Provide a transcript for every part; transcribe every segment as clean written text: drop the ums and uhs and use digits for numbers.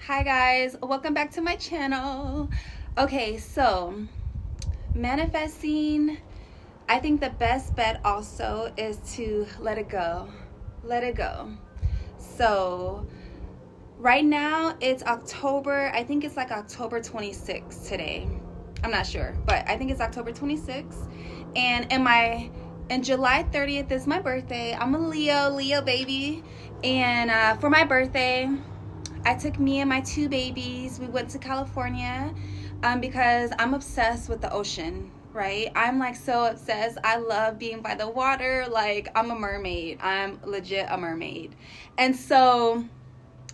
Hi guys, welcome back to my channel. Okay, so manifesting, I think the best bet also is to let it go. Let it go. So right now it's October, I think it's like October 26th today. I'm not sure, but I think it's October 26th. And July 30th is my birthday. I'm a Leo baby. And for my birthday, I took me and my two babies. We went to California because I'm obsessed with the ocean, right? I'm like so obsessed. I love being by the water. Like, I'm a mermaid. I'm legit a mermaid. And so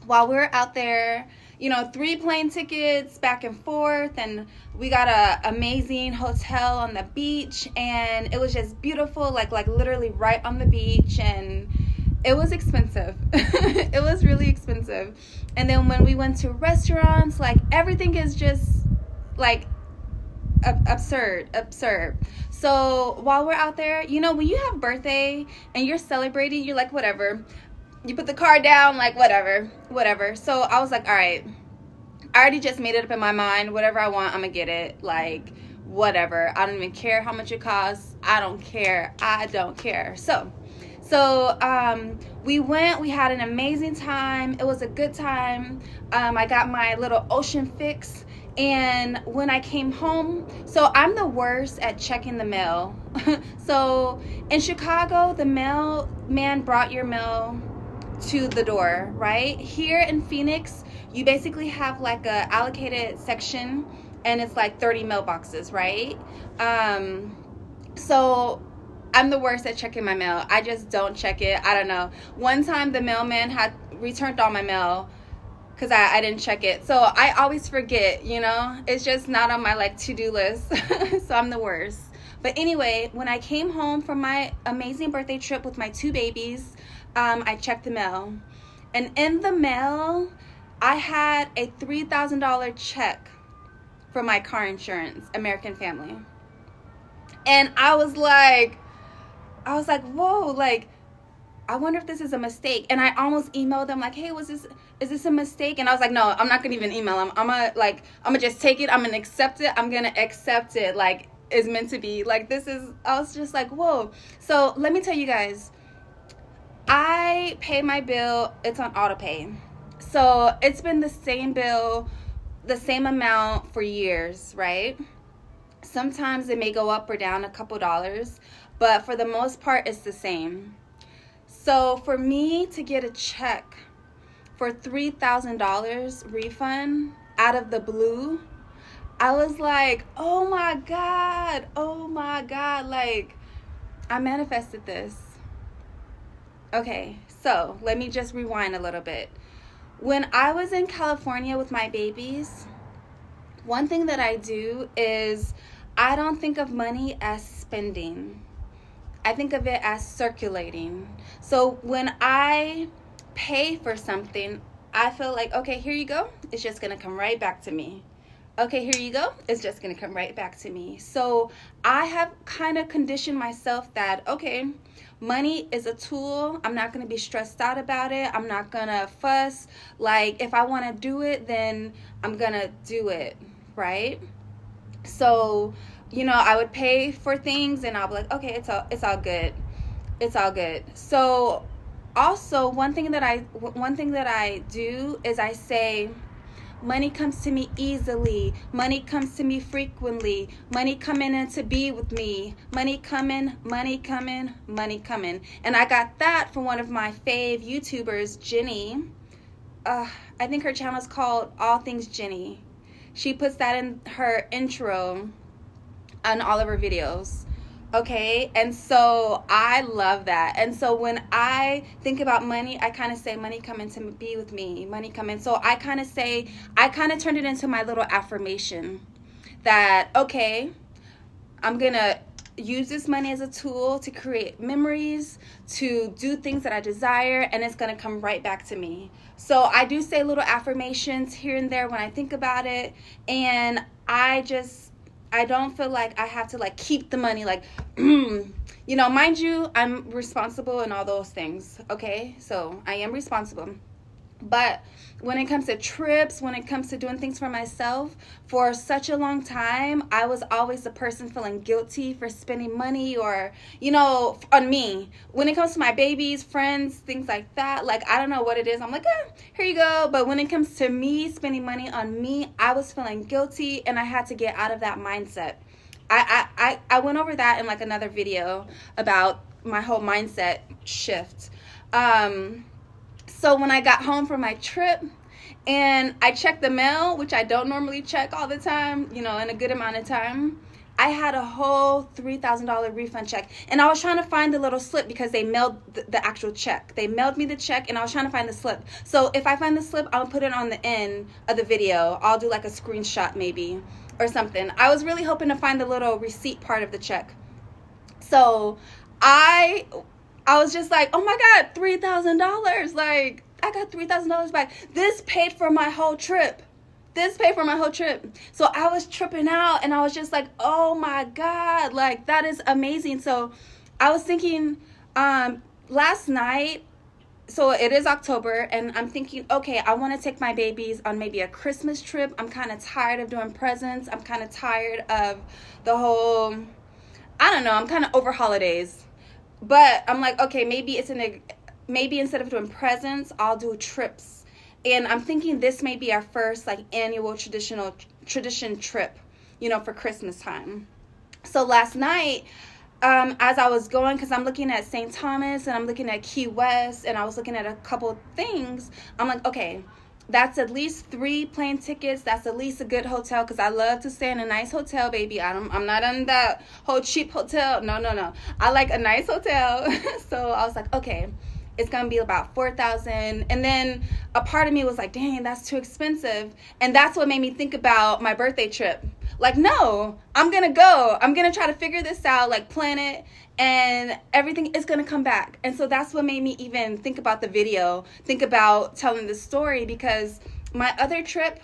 while we were out there, 3 plane tickets back and forth, and we got a amazing hotel on the beach, and it was just beautiful, like literally right on the beach. And it was expensive. It was really expensive. And then when we went to restaurants, like everything is just like absurd. So while we're out there, when you have birthday and you're celebrating, you're like, whatever. You put the card down, like whatever. So I was like, all right, I already just made it up in my mind. Whatever I want, I'm gonna get it. Like, whatever. I don't even care how much it costs. I don't care. So we went. We had an amazing time. It was a good time. I got my little ocean fix. And when I came home, so I'm the worst at checking the mail. So in Chicago, the mailman brought your mail to the door, right? Here in Phoenix, you basically have like a allocated section, and it's like 30 mailboxes, right? So I'm the worst at checking my mail. I just don't check it. I don't know. One time the mailman had returned all my mail because I didn't check it. So I always forget, it's just not on my like to-do list. So I'm the worst. But anyway, when I came home from my amazing birthday trip with my two babies, I checked the mail. And in the mail, I had a $3,000 check for my car insurance, American Family. And I was like, whoa, like, I wonder if this is a mistake. And I almost emailed them like, hey, is this a mistake? And I was like, no, I'm not gonna even email them. I'm gonna just take it. I'm gonna accept it. I'm gonna accept it. Like, it's meant to be. Like, I was just like, whoa. So let me tell you guys, I pay my bill. It's on auto pay. So it's been the same bill, the same amount for years, right? Sometimes it may go up or down a couple dollars, but for the most part, it's the same. So for me to get a check for $3,000 refund out of the blue, I was like, oh my God, like, I manifested this. Okay, so let me just rewind a little bit. When I was in California with my babies, one thing that I do is I don't think of money as spending. I think of it as circulating. So when I pay for something, I feel like, okay, here you go. It's just going to come right back to me. Okay, here you go. It's just going to come right back to me. So I have kind of conditioned myself that, okay, money is a tool. I'm not going to be stressed out about it. I'm not going to fuss. Like, if I want to do it, then I'm going to do it, right? So, I would pay for things and I'll be like, okay, it's all good. It's all good. So also one thing that I do is I say, money comes to me easily. Money comes to me frequently. Money coming in to be with me. Money coming. And I got that from one of my fave YouTubers, Jenny. I think her channel is called All Things Jenny. She puts that in her intro on all of her videos. Okay, and so I love that. And so when I think about money, I kind of say, money coming to be with me, money coming. So I kind of turned it into my little affirmation that, okay, I'm gonna use this money as a tool to create memories, to do things that I desire, and it's gonna come right back to me. So I do say little affirmations here and there when I think about it, and I don't feel like I have to like keep the money, like, mind you, I'm responsible in all those things, okay? So I am responsible. But when it comes to trips, when it comes to doing things for myself, for such a long time, I was always the person feeling guilty for spending money or, on me. When it comes to my babies, friends, things like that, like, I don't know what it is. I'm like, here you go. But when it comes to me spending money on me, I was feeling guilty, and I had to get out of that mindset. I went over that in like another video about my whole mindset shift. So when I got home from my trip and I checked the mail, which I don't normally check all the time, in a good amount of time, I had a whole $3,000 refund check. And I was trying to find the little slip because they mailed the actual check. They mailed me the check, and I was trying to find the slip. So if I find the slip, I'll put it on the end of the video. I'll do like a screenshot maybe or something. I was really hoping to find the little receipt part of the check. So I was just like, oh my God, $3,000. Like, I got $3,000 back. This paid for my whole trip. So I was tripping out, and I was just like, oh my God, like, that is amazing. So I was thinking last night, so it is October, and I'm thinking, okay, I want to take my babies on maybe a Christmas trip. I'm kind of tired of doing presents. I'm kind of tired of the whole, I don't know, I'm kind of over holidays. But I'm like, okay, maybe instead of doing presents, I'll do trips. And I'm thinking this may be our first like annual tradition trip, for Christmas time. So last night, as I was going, because I'm looking at St. Thomas and I'm looking at Key West, and I was looking at a couple things, I'm like, okay, that's at least 3 plane tickets. That's at least a good hotel, because I love to stay in a nice hotel, baby. I'm not in that whole cheap hotel. No. I like a nice hotel. So I was like, okay, it's going to be about $4,000. And then a part of me was like, dang, that's too expensive. And that's what made me think about my birthday trip. Like, no, I'm going to go. I'm going to try to figure this out, like plan it, and everything is going to come back. And so that's what made me even think about the video, think about telling the story, because my other trip,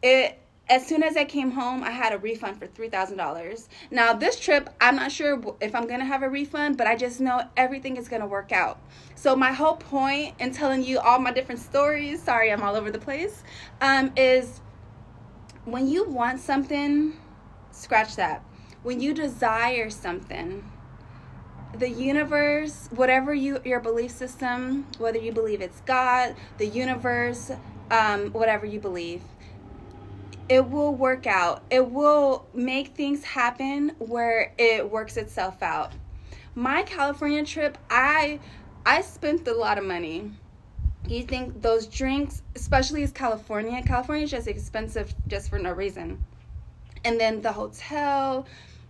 as soon as I came home, I had a refund for $3,000. Now, this trip, I'm not sure if I'm going to have a refund, but I just know everything is going to work out. So my whole point in telling you all my different stories, sorry, I'm all over the place, is when you want something, scratch that. When you desire something, the universe, whatever your belief system, whether you believe it's God, the universe, whatever you believe, it will work out. It will make things happen where it works itself out. My California trip, I spent a lot of money. You think those drinks, especially as California is just expensive just for no reason. And then the hotel,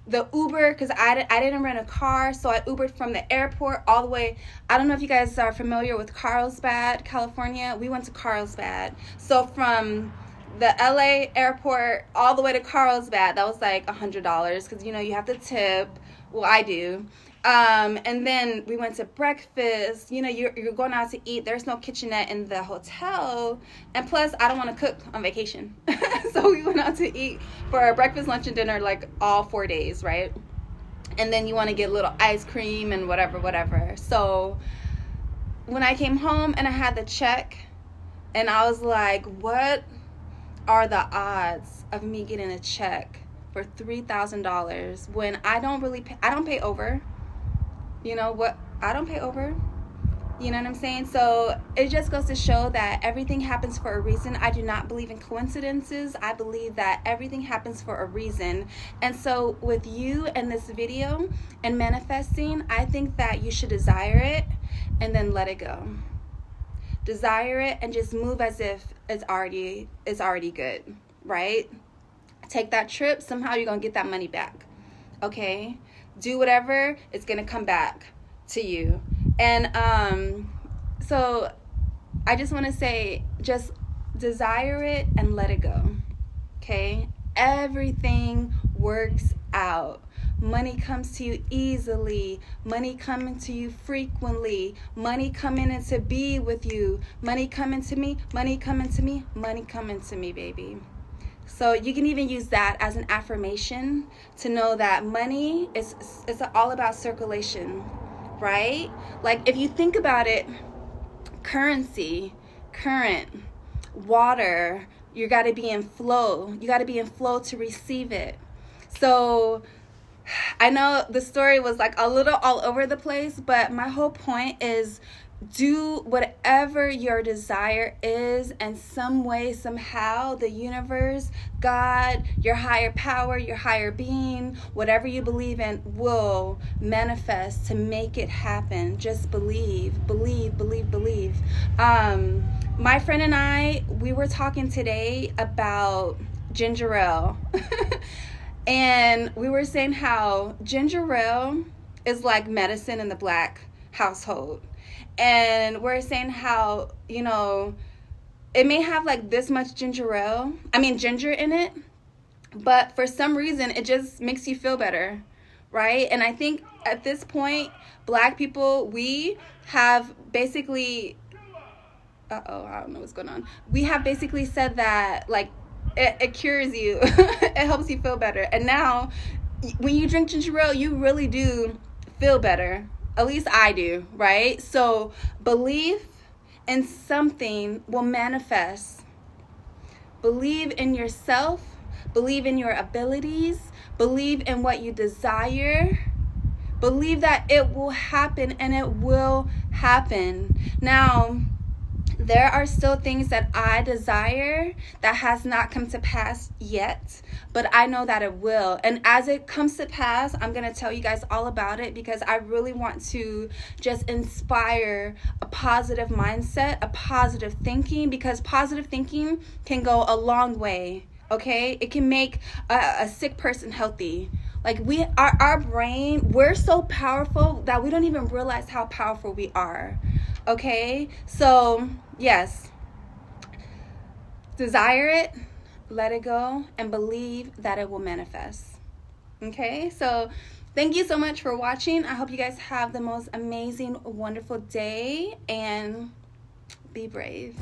the Uber, because I didn't rent a car, so I Ubered from the airport all the way. I don't know if you guys are familiar with Carlsbad, California. We went to Carlsbad. So from the LA airport all the way to Carlsbad, that was like $100, because you have to tip. Well, I do. And then we went to breakfast. You're going out to eat. There's no kitchenette in the hotel. And plus, I don't want to cook on vacation. So we went out to eat for our breakfast, lunch, and dinner like all 4 days, right? And then you want to get a little ice cream and whatever. So when I came home and I had the check, and I was like, what are the odds of me getting a check for $3,000 when I don't pay over? I don't pay over. You know what I'm saying? So it just goes to show that everything happens for a reason. I do not believe in coincidences. I believe that everything happens for a reason. And so with you and this video and manifesting, I think that you should desire it and then let it go. Desire it and just move as if it's already good, right? Take that trip. Somehow you're going to get that money back. Okay? Do whatever, it's going to come back to you. And so I just want to say, just desire it and let it go. Okay? Everything works out. Money comes to you easily. Money coming to you frequently. Money coming in to be with you. Money coming to me. Money coming to me. Money coming to me, baby. So you can even use that as an affirmation to know that money is all about circulation, right? Like if you think about it, currency current, water. You got to be in flow. You got to be in flow to receive it. So I know the story was like a little all over the place, but my whole point is do whatever your desire is, and some way, somehow, the universe, God, your higher power, your higher being, whatever you believe in will manifest to make it happen. Just believe, believe, believe, believe. My friend and I, we were talking today about ginger ale. And we were saying how ginger ale is like medicine in the Black household. And we're saying how, you know, it may have like this much ginger in it, but for some reason it just makes you feel better, right? And I think at this point, Black people, we have basically, I don't know what's going on. We have basically said that like it cures you, it helps you feel better. And now when you drink ginger ale, you really do feel better. At least I do, right? So belief in something will manifest. Believe in yourself. Believe in your abilities. Believe in what you desire. Believe that it will happen, and it will happen. Now, there are still things that I desire that has not come to pass yet, but I know that it will. And as it comes to pass, I'm going to tell you guys all about it, because I really want to just inspire a positive mindset, a positive thinking, because positive thinking can go a long way, okay? It can make a sick person healthy. Like our brain, we're so powerful that we don't even realize how powerful we are. Okay, so yes, desire it, let it go, and believe that it will manifest. Okay, so thank you so much for watching. I hope you guys have the most amazing, wonderful day, and be brave.